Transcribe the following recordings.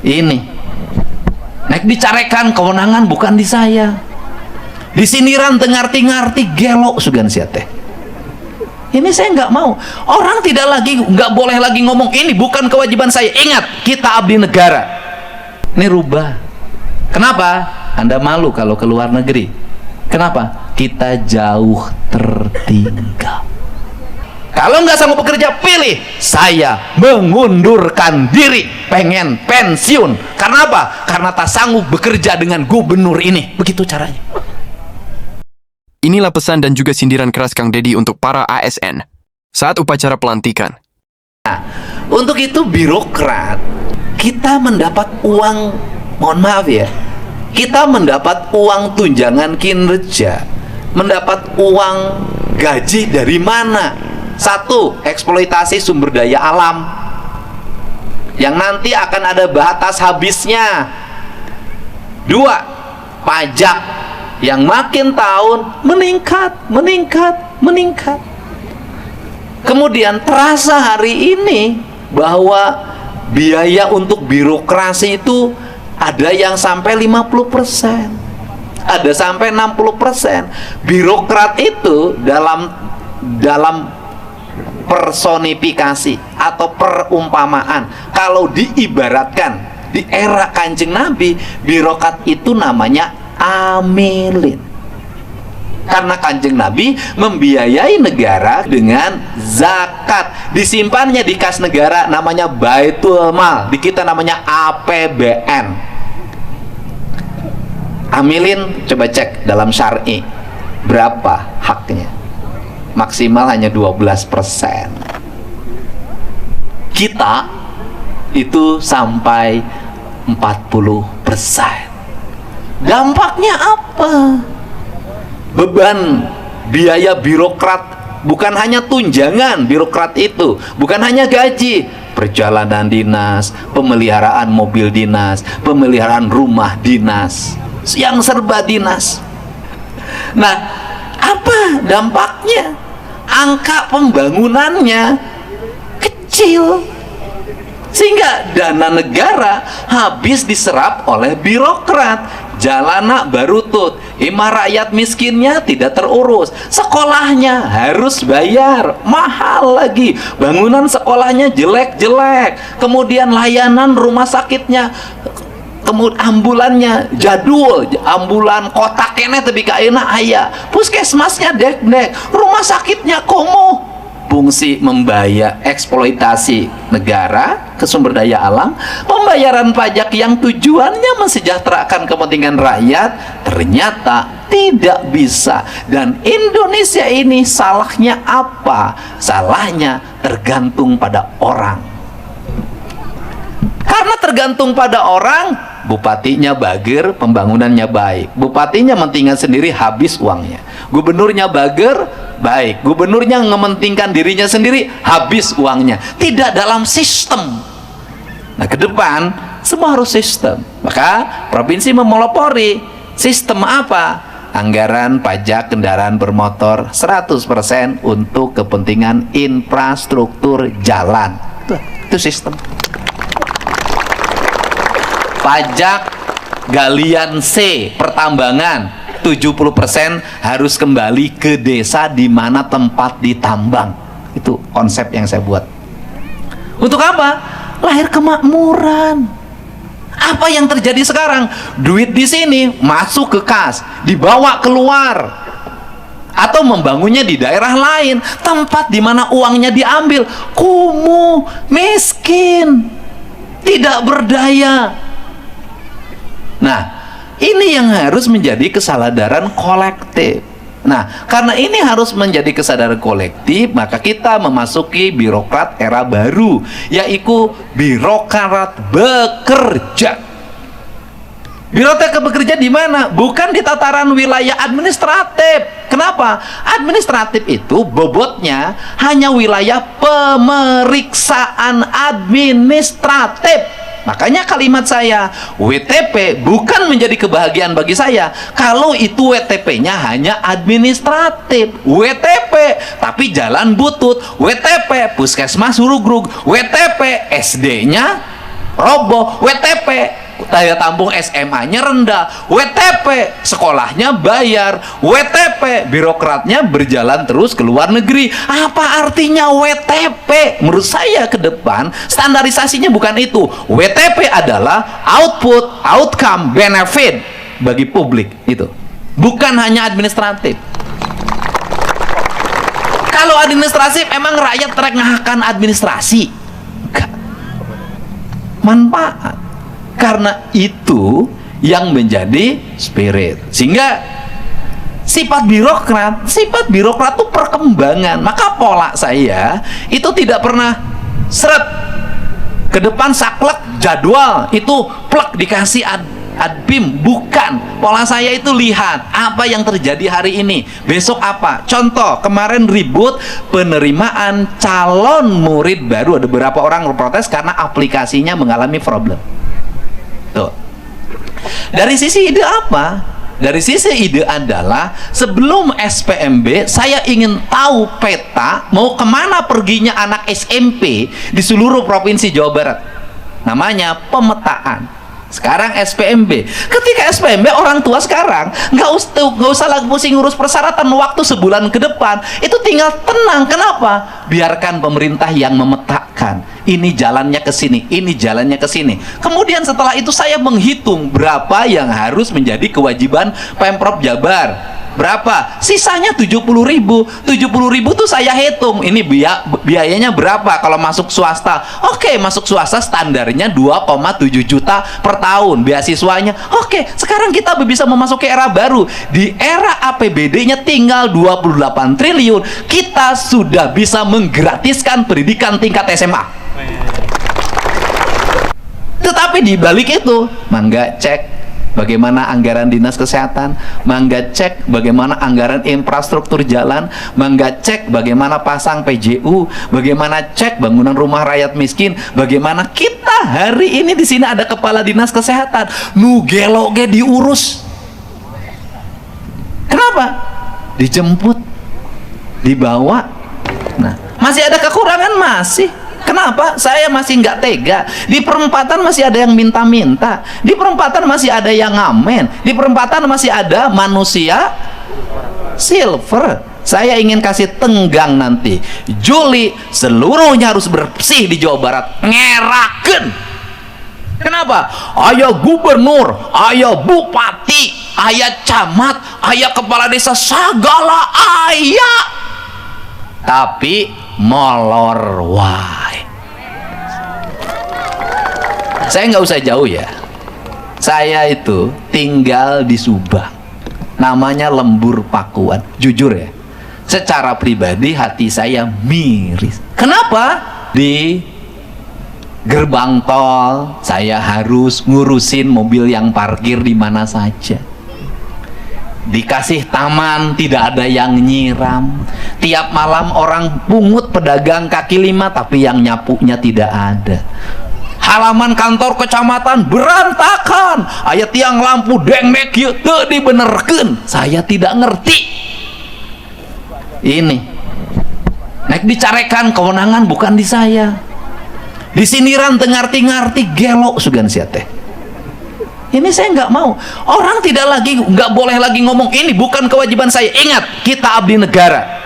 Ini nek dicarekan kewenangan bukan di saya, di siniran tengarti-ngarti gelok sugan sia teh. Ini saya nggak mau. Orang nggak boleh lagi ngomong ini bukan kewajiban saya. Ingat, kita abdi negara. Ini rubah. Kenapa? Anda malu kalau ke luar negeri. Kenapa? Kita jauh tertinggal. Kalau nggak sanggup bekerja, pilih saya mengundurkan diri, pengen pensiun. Karena apa? Karena tak sanggup bekerja dengan gubernur ini. Begitu caranya. Inilah pesan dan juga sindiran keras Kang Deddy untuk para ASN saat upacara pelantikan. Nah, untuk itu birokrat, kita mendapat uang, mohon maaf ya, kita mendapat uang tunjangan kinerja, mendapat uang gaji dari mana? Satu, eksploitasi sumber daya alam yang nanti akan ada batas habisnya. Dua, pajak yang makin tahun meningkat. Kemudian terasa hari ini bahwa biaya untuk birokrasi itu ada yang sampai 50%, ada sampai 60%. Birokrat itu dalam personifikasi atau perumpamaan, kalau diibaratkan di era Kanjeng Nabi, birokrat itu namanya amilin. Karena Kanjeng Nabi membiayai negara dengan zakat, disimpannya di kas negara, namanya Baitul Mal, di kita namanya APBN. Amilin, coba cek dalam syar'i berapa haknya, maksimal hanya 12%. Kita itu sampai 40%. Dampaknya apa? Beban biaya birokrat bukan hanya tunjangan birokrat itu, bukan hanya gaji, perjalanan dinas, pemeliharaan mobil dinas, pemeliharaan rumah dinas, yang serba dinas. Nah, apa dampaknya? Angka pembangunannya kecil, sehingga dana negara habis diserap oleh birokrat. Jalanak barutut, imah rakyat miskinnya tidak terurus, sekolahnya harus bayar mahal lagi, bangunan sekolahnya jelek-jelek, kemudian layanan rumah sakitnya, kemudian ambulannya jadul, ambulan kotak kene tapi kaena aya, puskesmasnya dek-dek, rumah sakitnya kumuh. Fungsi membayar eksploitasi negara ke sumber daya alam, pembayaran pajak yang tujuannya mensejahterakan kepentingan rakyat, ternyata tidak bisa. Dan Indonesia ini salahnya apa? Salahnya tergantung pada orang. Karena tergantung pada orang, bupatinya bager, pembangunannya baik. Bupatinya mentingkan sendiri, habis uangnya. Gubernurnya bager, baik. Gubernurnya mementingkan dirinya sendiri, habis uangnya. Tidak dalam sistem. Nah, ke depan semua harus sistem. Maka provinsi memelopori sistem apa? Anggaran pajak kendaraan bermotor 100% untuk kepentingan infrastruktur jalan. Itu sistem. Pajak galian C pertambangan 70% harus kembali ke desa di mana tempat ditambang. Itu konsep yang saya buat. Untuk apa? Lahir kemakmuran. Apa yang terjadi sekarang? Duit di sini masuk ke kas, dibawa keluar, atau membangunnya di daerah lain, tempat di mana uangnya diambil. Kumuh, miskin, tidak berdaya. Nah, ini yang harus menjadi kesadaran kolektif. Nah, karena ini harus menjadi kesadaran kolektif, maka kita memasuki birokrat era baru, yaitu birokrat bekerja. Birokrat bekerja di mana? Bukan di tataran wilayah administratif. Kenapa? Administratif itu bobotnya hanya wilayah pemeriksaan administratif. Makanya kalimat saya, WTP bukan menjadi kebahagiaan bagi saya kalau itu WTP-nya hanya administratif. WTP tapi jalan butut, WTP puskesmas hurugrug, WTP SD-nya roboh, WTP daya tampung SMA-nya rendah, WTP sekolahnya bayar, WTP birokratnya berjalan terus ke luar negeri. Apa artinya WTP? Menurut saya ke depan standarisasinya bukan itu. WTP adalah output, outcome, benefit bagi publik, itu bukan hanya administratif. Kalau administratif emang rakyat terengahkan administrasi, enggak. Manfaat. Karena itu yang menjadi spirit. Sehingga sifat birokrat itu perkembangan. Maka pola saya itu tidak pernah seret ke depan saklek jadwal itu plek dikasih adbim, bukan. Pola saya itu lihat apa yang terjadi hari ini, besok apa. Contoh, kemarin ribut penerimaan calon murid baru, ada beberapa orang protes karena aplikasinya mengalami problem. Tuh. Dari sisi ide apa? Dari sisi ide adalah sebelum SPMB saya ingin tahu peta mau kemana perginya anak SMP di seluruh provinsi Jawa Barat. Namanya pemetaan. Sekarang SPMB. Ketika SPMB, orang tua sekarang nggak usah lagi pusing ngurus persyaratan waktu sebulan ke depan. Itu tinggal tenang. Kenapa? Biarkan pemerintah yang memetakan. Ini jalannya ke sini, ini jalannya ke sini. Kemudian setelah itu saya menghitung berapa yang harus menjadi kewajiban Pemprov Jabar. Berapa? Sisanya 70.000. 70.000 tuh saya hitung. Ini biayanya berapa kalau masuk swasta? Oke, masuk swasta standarnya 2,7 juta per tahun. Beasiswanya. Oke, sekarang kita bisa memasuki era baru. Di era APBD-nya tinggal 28 triliun. Kita sudah bisa menggratiskan pendidikan tingkat SMA. Tetapi di balik itu, mangga cek bagaimana anggaran dinas kesehatan, mangga cek bagaimana anggaran infrastruktur jalan, mangga cek bagaimana pasang PJU, bagaimana cek bangunan rumah rakyat miskin, bagaimana kita hari ini di sini ada kepala dinas kesehatan, nu geloge diurus. Kenapa? Dijemput, dibawa. Nah, masih ada kekurangan masih. Kenapa? Saya masih nggak tega. Di perempatan masih ada yang minta-minta. Di perempatan masih ada yang ngamen. Di perempatan masih ada manusia silver. Saya ingin kasih tenggang nanti. Juli seluruhnya harus bersih di Jawa Barat. Ngeraken. Kenapa? Ayah gubernur, ayah bupati, ayah camat, ayah kepala desa, segala ayah. Tapi molor wae. Saya nggak usah jauh ya. Saya itu tinggal di Subang. Namanya Lembur Pakuan. Jujur ya, secara pribadi hati saya miris. Kenapa? Di gerbang tol saya harus ngurusin mobil yang parkir di mana saja. Dikasih taman tidak ada yang nyiram. Tiap malam orang pungut pedagang kaki lima, tapi yang nyapunya tidak ada. Halaman kantor kecamatan berantakan. Aya tiang lampu dengdek yeu teu dibenerkeun. Saya tidak ngerti. Ini nek dicarekan kewenangan bukan di saya. Di siniran teu ngarti-ngarti gelo sugan sia teh. Ini saya nggak mau. Orang nggak boleh lagi ngomong ini bukan kewajiban saya. Ingat, kita abdi negara.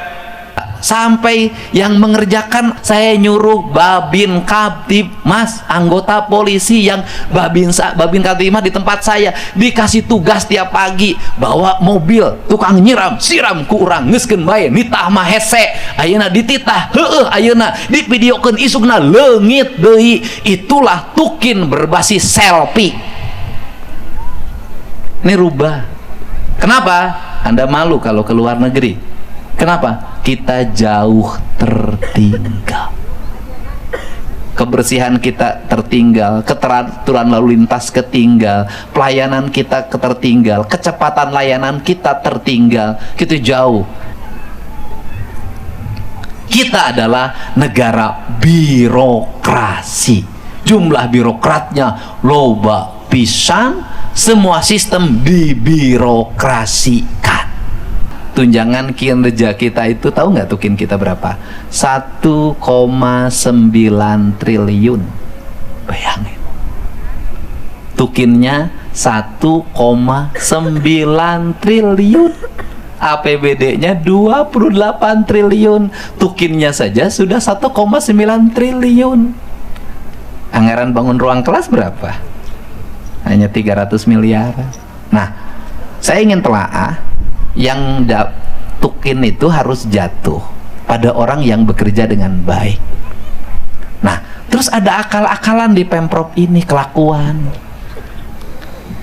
Sampai yang mengerjakan saya nyuruh Babin Kaptib, Mas, anggota polisi yang Babin Kaptib di tempat saya dikasih tugas tiap pagi bawa mobil tukang nyiram, siram ku urang geuskeun bae nitah mah hese. Ayeuna dititah, heueuh ayeuna divideokeun isugna leungit deui. Itulah tukin berbasis selfie. Ini rubah. Kenapa? Anda malu kalau ke luar negeri. Kenapa? Kita jauh tertinggal. Kebersihan kita tertinggal, keteraturan lalu lintas ketinggal, pelayanan kita tertinggal, kecepatan layanan kita tertinggal. Kita jauh. Kita adalah negara birokrasi. Jumlah birokratnya loba pisan. Semua sistem dibirokrasikan. Tunjangan kinerja kita itu tahu nggak tukin kita berapa? 1,9 triliun. Bayangin. tukinnya 1,9 triliun, APBD-nya 28 triliun, tukinnya saja sudah 1,9 triliun. Anggaran bangun ruang kelas berapa? Hanya 300 miliar. Nah, saya ingin telaah yang tukin itu harus jatuh pada orang yang bekerja dengan baik. Nah, terus ada akal-akalan di Pemprov ini,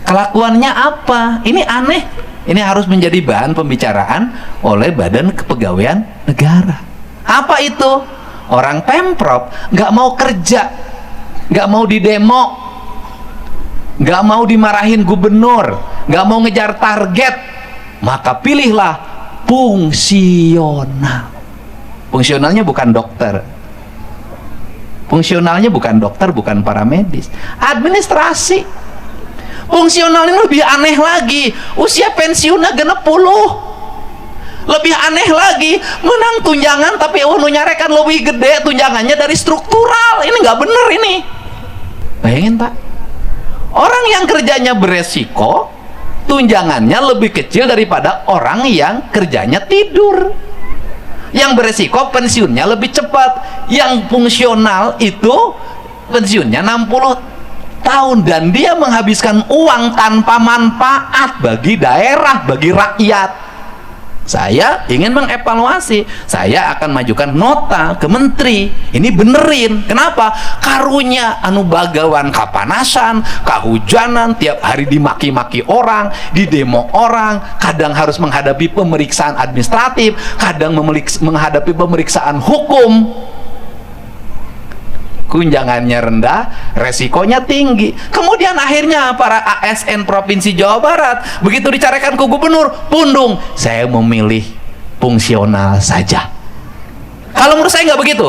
kelakuannya apa? Ini aneh. Ini harus menjadi bahan pembicaraan oleh Badan Kepegawaian Negara. Apa itu? Orang Pemprov nggak mau kerja, nggak mau didemo, nggak mau dimarahin gubernur, nggak mau ngejar target, maka pilihlah fungsional. Fungsionalnya bukan dokter, fungsionalnya bukan dokter, bukan paramedis, administrasi. Fungsional ini lebih aneh lagi, usia pensiunnya 60. Lebih aneh lagi, menang tunjangan tapi nyarekan lebih gede tunjangannya dari struktural. Ini nggak bener ini. Bayangin Pak, orang yang kerjanya beresiko tunjangannya lebih kecil daripada orang yang kerjanya tidur. Yang beresiko pensiunnya lebih cepat. Yang fungsional itu pensiunnya 60 tahun dan dia menghabiskan uang tanpa manfaat bagi daerah, bagi rakyat. Saya ingin mengevaluasi, saya akan majukan nota ke menteri, ini benerin. Kenapa? Karunya anu bagawan kapanasan, kahujanan, tiap hari dimaki-maki orang, didemo orang, kadang harus menghadapi pemeriksaan administratif, kadang menghadapi pemeriksaan hukum. Tunjangannya rendah, resikonya tinggi. Kemudian akhirnya para ASN Provinsi Jawa Barat begitu dicarikan ke gubernur, pundung, saya memilih fungsional saja. Kalau menurut saya nggak begitu.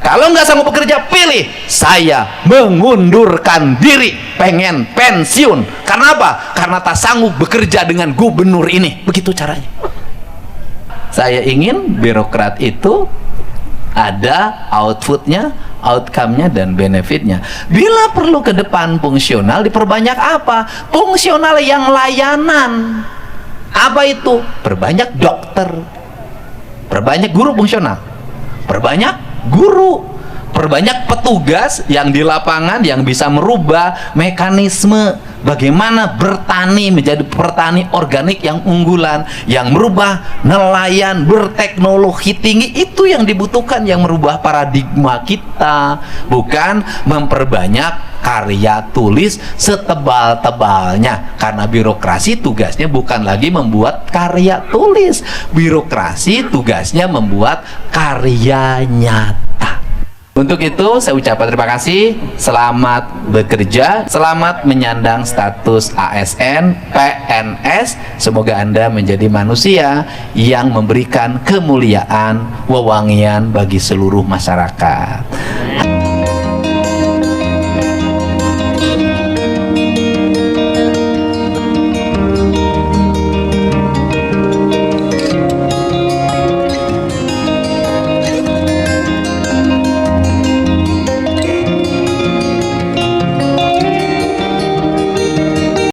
Kalau nggak sanggup bekerja, pilih saya mengundurkan diri, pengen pensiun. Karena apa? Karena tak sanggup bekerja dengan gubernur ini. Begitu caranya. Saya ingin birokrat itu ada outputnya, outcome-nya, dan benefitnya. Bila perlu ke depan fungsional, diperbanyak apa? Fungsional yang layanan. Apa itu? Perbanyak dokter, perbanyak guru fungsional, perbanyak guru, perbanyak petugas yang di lapangan yang bisa merubah mekanisme bagaimana bertani menjadi petani organik yang unggulan, yang merubah nelayan berteknologi tinggi. Itu yang dibutuhkan, yang merubah paradigma kita, bukan memperbanyak karya tulis setebal-tebalnya. Karena birokrasi tugasnya bukan lagi membuat karya tulis, birokrasi tugasnya membuat karya nyata. Untuk itu saya ucapkan terima kasih, selamat bekerja, selamat menyandang status ASN, PNS. Semoga Anda menjadi manusia yang memberikan kemuliaan, wewangian bagi seluruh masyarakat.